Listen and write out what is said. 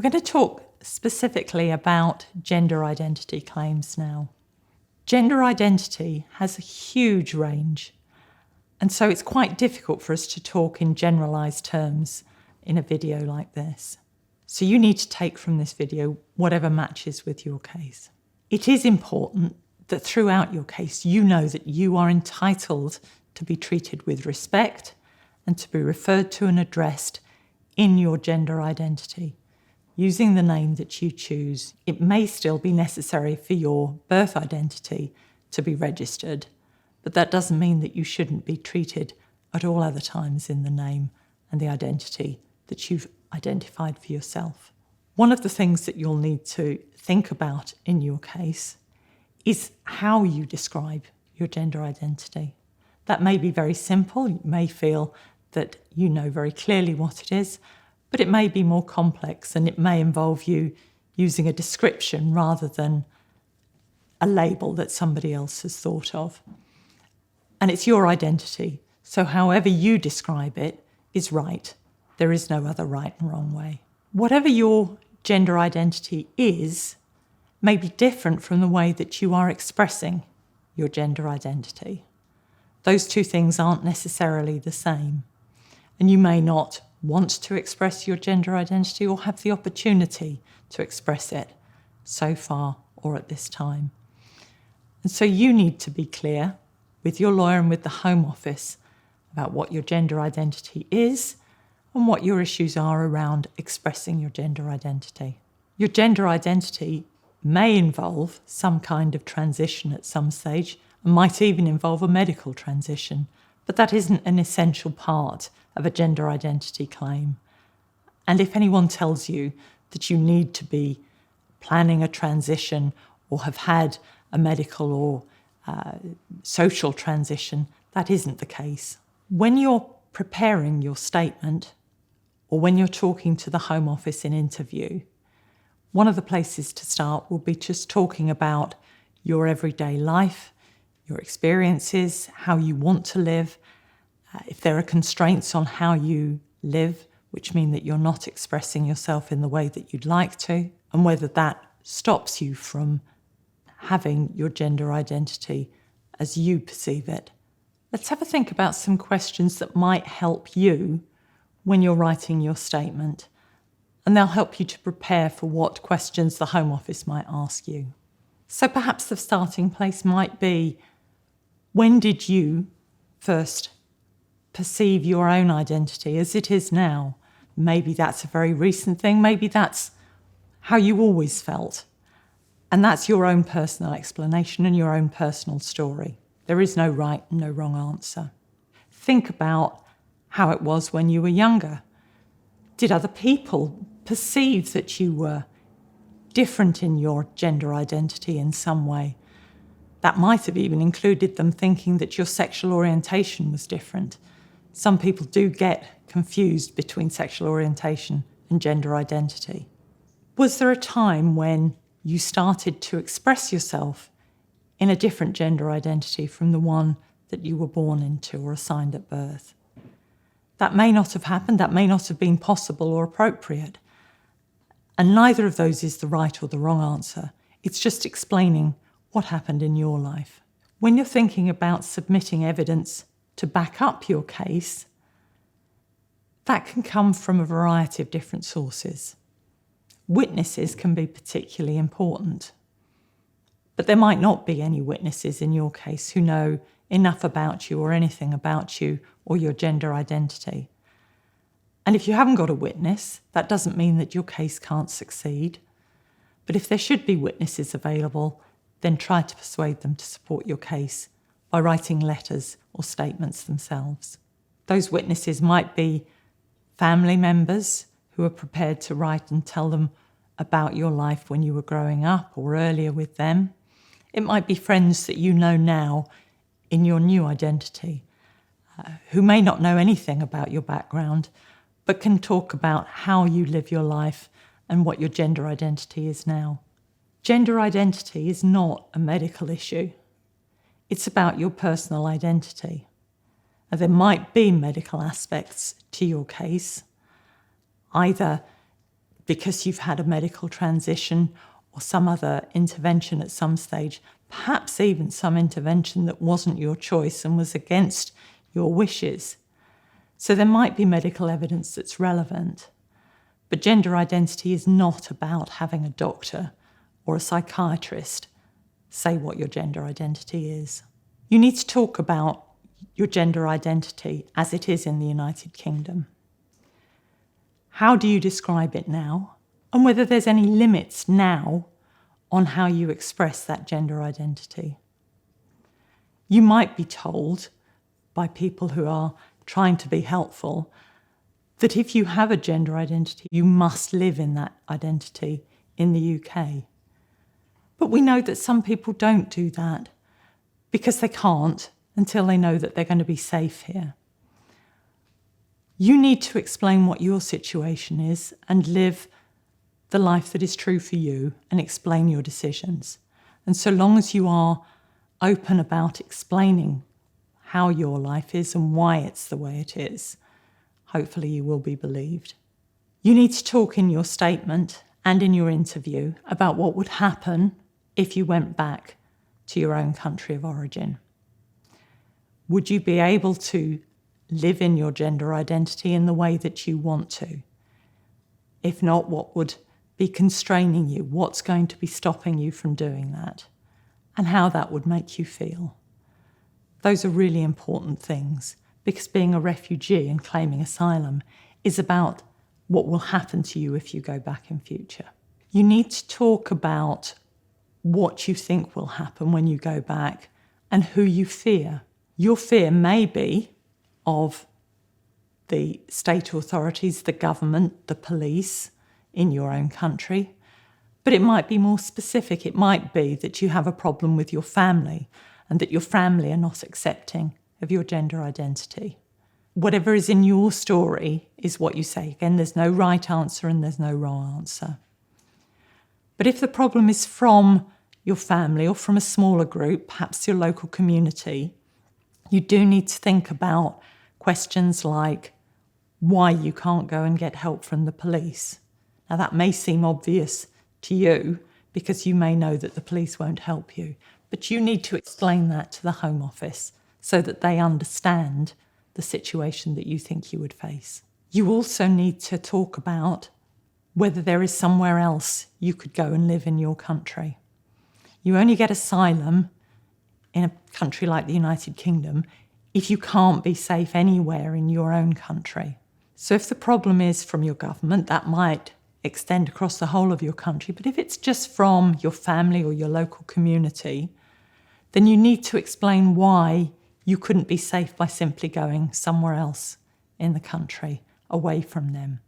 We're going to talk specifically about gender identity claims now. Gender identity has a huge range, and so it's quite difficult for us to talk in generalised terms in a video like this. So you need to take from this video whatever matches with your case. It is important that throughout your case you know that you are entitled to be treated with respect and to be referred to and addressed in your gender identity, using the name that you choose. It may still be necessary for your birth identity to be registered, but that doesn't mean that you shouldn't be treated at all other times in the name and the identity that you've identified for yourself. One of the things that you'll need to think about in your case is how you describe your gender identity. That may be very simple. You may feel that you know very clearly what it is, but it may be more complex, and it may involve you using a description rather than a label that somebody else has thought of. And it's your identity, so however you describe it is right. There is no other right and wrong way. Whatever your gender identity is may be different from the way that you are expressing your gender identity. Those two things aren't necessarily the same, and you may not want to express your gender identity or have the opportunity to express it so far or at this time. And so you need to be clear with your lawyer and with the Home Office about what your gender identity is and what your issues are around expressing your gender identity. Your gender identity may involve some kind of transition at some stage and might even involve a medical transition, but that isn't an essential part of a gender identity claim. And if anyone tells you that you need to be planning a transition or have had a medical or social transition, that isn't the case. When you're preparing your statement or when you're talking to the Home Office in interview, one of the places to start will be just talking about your everyday life, your experiences, how you want to live, if there are constraints on how you live, which mean that you're not expressing yourself in the way that you'd like to, and whether that stops you from having your gender identity as you perceive it. Let's have a think about some questions that might help you when you're writing your statement, and they'll help you to prepare for what questions the Home Office might ask you. So perhaps the starting place might be, when did you first perceive your own identity as it is now? Maybe that's a very recent thing, maybe that's how you always felt. And that's your own personal explanation and your own personal story. There is no right and no wrong answer. Think about how it was when you were younger. Did other people perceive that you were different in your gender identity in some way? That might have even included them thinking that your sexual orientation was different. Some people do get confused between sexual orientation and gender identity. Was there a time when you started to express yourself in a different gender identity from the one that you were born into or assigned at birth? That may not have happened, that may not have been possible or appropriate. And neither of those is the right or the wrong answer. It's just explaining what happened in your life. When you're thinking about submitting evidence to back up your case, that can come from a variety of different sources. Witnesses can be particularly important, but there might not be any witnesses in your case who know enough about you or anything about you or your gender identity. And if you haven't got a witness, that doesn't mean that your case can't succeed. But if there should be witnesses available, then try to persuade them to support your case by writing letters or statements themselves. Those witnesses might be family members who are prepared to write and tell them about your life when you were growing up or earlier with them. It might be friends that you know now in your new identity, who may not know anything about your background, but can talk about how you live your life and what your gender identity is now. Gender identity is not a medical issue. It's about your personal identity. Now, there might be medical aspects to your case, either because you've had a medical transition or some other intervention at some stage, perhaps even some intervention that wasn't your choice and was against your wishes. So there might be medical evidence that's relevant. But gender identity is not about having a doctor or a psychiatrist say what your gender identity is. You need to talk about your gender identity as it is in the United Kingdom. How do you describe it now? And whether there's any limits now on how you express that gender identity. You might be told by people who are trying to be helpful that if you have a gender identity, you must live in that identity in the UK. But we know that some people don't do that because they can't until they know that they're going to be safe here. You need to explain what your situation is and live the life that is true for you and explain your decisions. And so long as you are open about explaining how your life is and why it's the way it is, hopefully you will be believed. You need to talk in your statement and in your interview about what would happen if you went back to your own country of origin. Would you be able to live in your gender identity in the way that you want to? If not, what would be constraining you? What's going to be stopping you from doing that? And how that would make you feel. Those are really important things, because being a refugee and claiming asylum is about what will happen to you if you go back in future. You need to talk about what you think will happen when you go back and who you fear. Your fear may be of the state authorities, the government, the police in your own country, but it might be more specific. It might be that you have a problem with your family and that your family are not accepting of your gender identity. Whatever is in your story is what you say. Again, there's no right answer and there's no wrong answer. But if the problem is from your family or from a smaller group, perhaps your local community, you do need to think about questions like why you can't go and get help from the police. Now, that may seem obvious to you because you may know that the police won't help you, but you need to explain that to the Home Office so that they understand the situation that you think you would face. You also need to talk about whether there is somewhere else you could go and live in your country. You only get asylum in a country like the United Kingdom if you can't be safe anywhere in your own country. So if the problem is from your government, that might extend across the whole of your country. But if it's just from your family or your local community, then you need to explain why you couldn't be safe by simply going somewhere else in the country away from them.